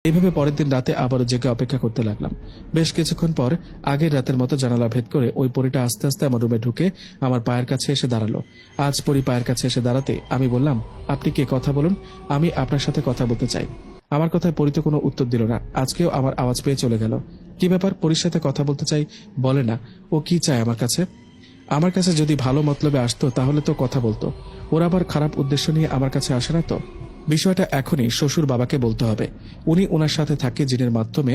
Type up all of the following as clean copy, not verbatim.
এইভাবে পরের দিন রাতে আবারও জেগে অপেক্ষা করতে লাগলাম। বেশ কিছুক্ষণ পর আগের রাতের মতো জানালা ভেদ করে ওই পরীটা আস্তে আস্তে আমার রুমে ঢুকে আমার পায়ের কাছে এসে দাঁড়ালো। আজ পরী পায়ের কাছে এসে দাঁড়াতে আমি বললাম, আপনি কে, কথা বলুন, আমি আপনার সাথে কথা বলতে চাই। আমার কথায় পরী তো কোনো উত্তর দিল না। আজকেও আমার আওয়াজ পেয়ে চলে গেল। কি ব্যাপার, পরীর সাথে কথা বলতে চাই বলে না, ও কি চায় আমার কাছে? আমার কাছে যদি ভালো মতলবে আসতো তাহলে তো কথা বলতো। ওরা আবার খারাপ উদ্দেশ্য নিয়ে আমার কাছে আসে না তো। বিষয়টা এখনই শ্বশুর বাবাকে বলতে হবে। উনি ওনার সাথে থাকে, জিনের মাধ্যমে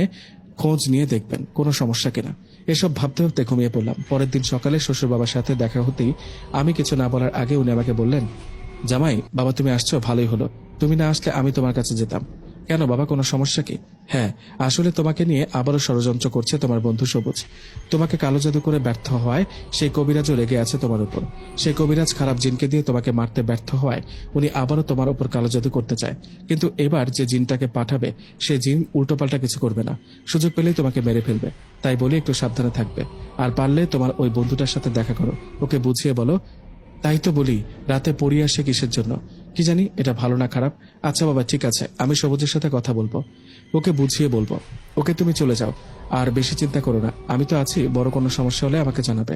খোঁজ নিয়ে দেখবেন কোনো সমস্যা কিনা। এসব ভাবতে ভাবতে ঘুমিয়ে পড়লাম। পরের দিন সকালে শ্বশুর বাবার সাথে দেখা হতেই আমি কিছু না বলার আগে উনি আমাকে বললেন, জামাই বাবা তুমি আসছো, ভালোই হলো। তুমি না আসলে আমি তোমার কাছে যেতাম। কেন বাবা, কোনো সমস্যা কি? হ্যাঁ, আসলে তোমাকে নিয়ে আবারও ষড়যন্ত্র করছে তোমার বন্ধু সবুজ। তোমাকে কালো জাদু করে ব্যর্থ হওয়ায় সেই কবিরাজও রেগে আছে তোমার উপর। সেই কবিরাজ খারাপ জিনকে দিয়ে তোমাকে মারতে ব্যর্থ হওয়ায় উনি আবারও তোমার উপর কালো জাদু করতে চায়। কিন্তু এবার যে জিনটাকে পাঠাবে সে জিন উল্টোপাল্টা কিছু করবে না, সুযোগ পেলেই তোমাকে মেরে ফেলবে। তাই বলি একটু সাবধানে থাকবে। আর পারলে তোমার ওই বন্ধুটার সাথে দেখা করো, ওকে বুঝিয়ে বলো। তাই তো বলি, রাতে পড়ি আসে কিসের জন্য? কি জানি এটা ভালো না খারাপ। আচ্ছা বাবা ঠিক আছে, আমি সবুজের সাথে কথা বলবো, ওকে বুঝিয়ে বলবো। ওকে তুমি চলে যাও, আর বেশি চিন্তা করো না, আমি তো আছি, বড় কোনো সমস্যা হলে আমাকে জানাবে।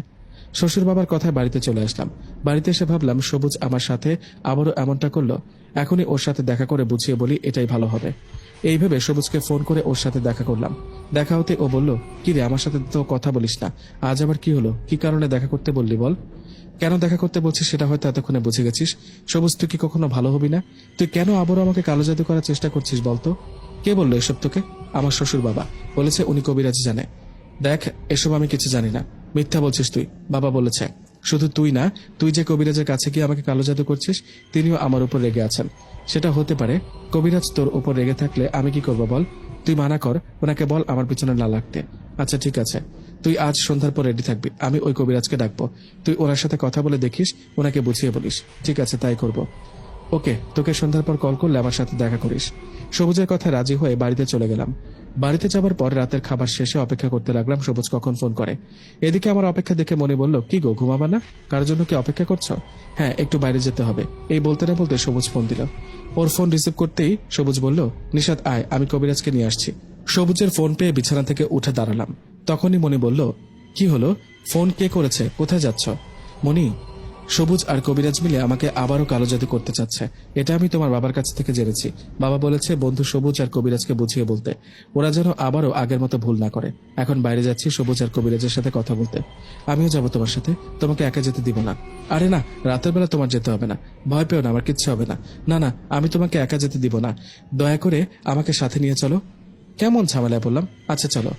শ্বশুর বাবার কথায় বাড়িতে চলে আসলাম। বাড়িতে এসে ভাবলাম সবুজ আমার সাথে আবারও এমনটা করলো, এখনই ওর সাথে দেখা করে বুঝিয়ে বলি, এটাই ভালো হবে। এই ভেবে সবুজকে ফোন করে ওর সাথে দেখা করলাম। দেখা হতে ও বলল, কি রে আমার সাথে তো কথা বলিস না, আজ আবার কি হলো, কি কারণে দেখা করতে বললি বল? কেন দেখা করতে বলছিস সেটা হয়তো এতক্ষণে বুঝে গেছিস। সবুজ তুই কি কখনো ভালো হবি না? তুই কেন আবারও আমাকে কালো জাদু করার চেষ্টা করছিস বলতো? কে বললো এসব তোকে? আমার শ্বশুর বাবা বলেছে, উনি কবিরাজ জানে। দেখ, এসব আমি কিছু জানি না, মিথ্যা বলছিস তুই। বাবা বলেছে। শুধু তুই না, তুই যে কবিরাজের কাছে গিয়ে আমাকে কালো জাদু করছিস তিনিও আমার উপর রেগে আছেন। সেটা হতে পারে, কবিরাজ তোর উপর রেগে থাকলে আমি কি করবো বল? তুই মানা কর, ওনাকে বল আমার পিছনে না লাগতে। আচ্ছা ঠিক আছে, তুই আজ সন্ধ্যার পর রেডি থাকবি, আমি ওই কবিরাজকে ডাকবো। তুই ওনার সাথে কথা বলে দেখিস, ওনাকে বুঝিয়ে বলিস। ঠিক আছে, তাই করব। ওকে, তোকে সন্ধ্যার পর কল করলে আমার সাথে দেখা করিস। সবুজের কথা রাজি হয়ে বাড়িতে চলে গেলাম। বাড়িতে যাবার পর রাতের খাবার শেষে অপেক্ষা করতে লাগলাম সবুজ কখন ফোন করে। এদিকে আমার অপেক্ষা দেখে মনে বলল, কি গো ঘুমাবা না? কারোর জন্য কি অপেক্ষা করছো? হ্যাঁ, একটু বাইরে যেতে হবে। এই বলতে না বলতে সবুজ ফোন দিল। ওর ফোন রিসিভ করতেই সবুজ বলল, নিশাত আয়, আমি কবিরাজকে নিয়ে আসছি। সবুজের ফোন পেয়ে বিছানা থেকে উঠে দাঁড়ালাম। তখনই মনি বলল, কি হলো, ফোন কে করেছে, কোথায় যাচ্ছ? মনি, সবুজ আর কবিরাজ মিলে আমাকে আবারও কালো জাদু করতে চাচ্ছে, এটা আমি তোমার বাবার কাছ থেকে জেনেছি। বাবা বলেছে বন্ধু সবুজ আর কবিরাজকে বুঝিয়ে বলতে, ওরা যেন আবারও আগের মতো ভুল না করে। এখন বাইরে যাচ্ছি সবুজ আর কবিরাজের সাথে কথা বলতে। আমিও যাব তোমার সাথে, তোমাকে একা যেতে দিব না। আরে না, রাতের বেলা তোমার যেতে হবে না, ভয় পেও না, আমার কিচ্ছু হবে না। না না, আমি তোমাকে একা যেতে দিব না, দয়া করে আমাকে সাথে নিয়ে চলো। কেমন ঝামেলায় বললাম, আচ্ছা চলো।